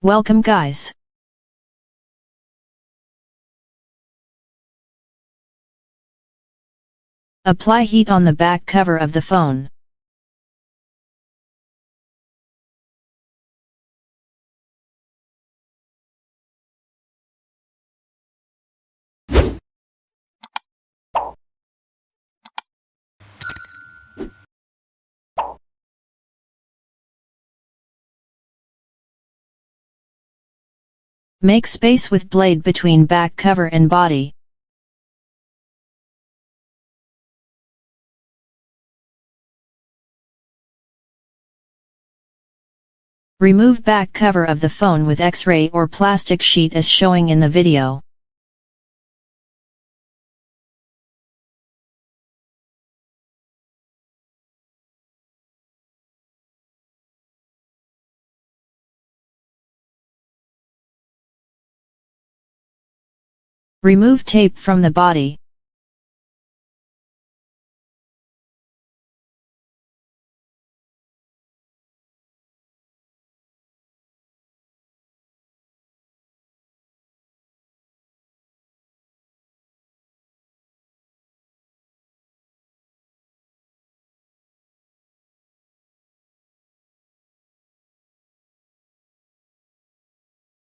Welcome guys. Apply heat on the back cover of the phone. Make space with blade between back cover and body. Remove back cover of the phone with X-ray or plastic sheet as showing in the video. Remove tape from the body.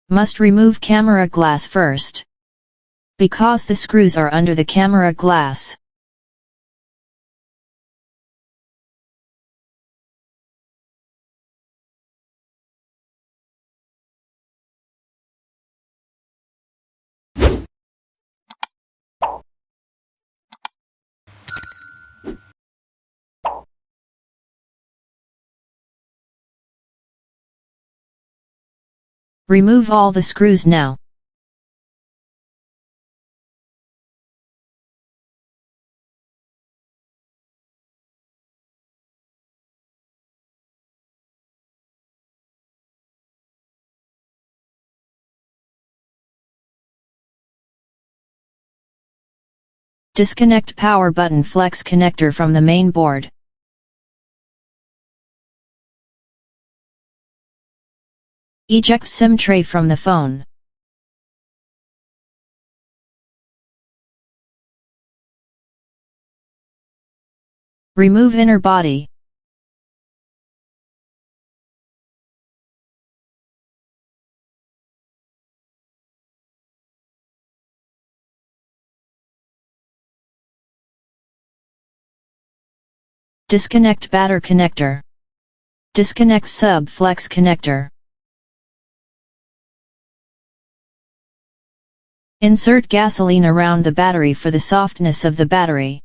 Must remove camera glass first, because the screws are under the camera glass. Remove all the screws now. Disconnect power button flex connector from the main board. Eject SIM tray from the phone. Remove inner body. Disconnect battery connector. Disconnect sub flex connector. Insert gasoline around the battery for the softness of the battery.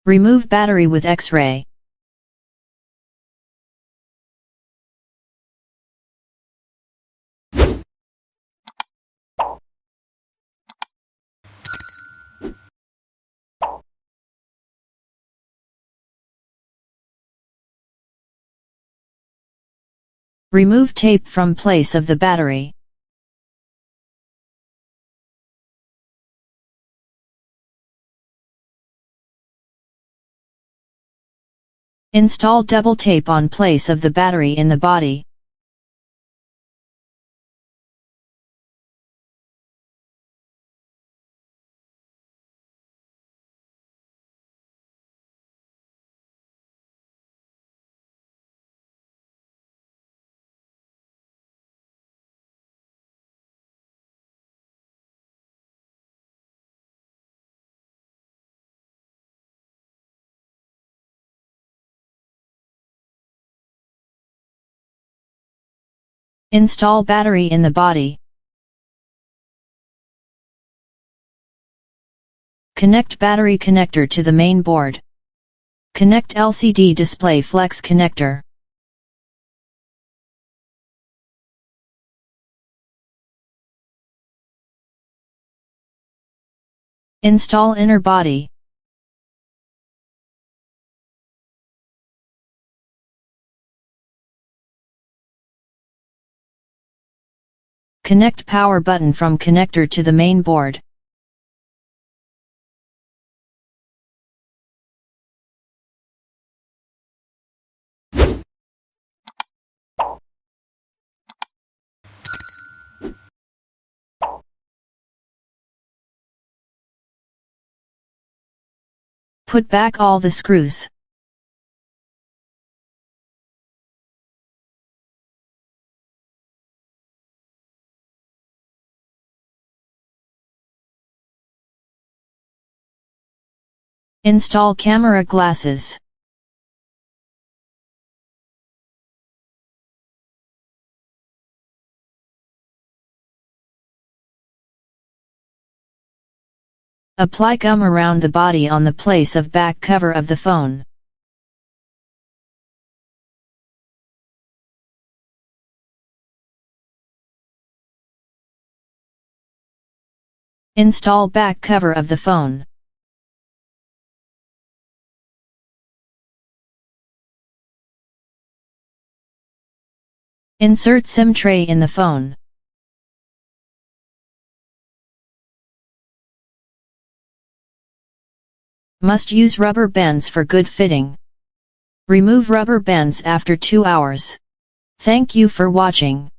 Remove battery with X-ray. Remove tape from place of the battery. Install double tape on place of the battery in the body. Install battery in the body. Connect battery connector to the main board. Connect LCD display flex connector. Install inner body. Connect power button from connector to the main board. Put back all the screws. Install camera glasses. Apply gum around the body on the place of back cover of the phone. Install back cover of the phone. Insert SIM tray in the phone. Must use rubber bands for good fitting. Remove rubber bands after 2 hours. Thank you for watching.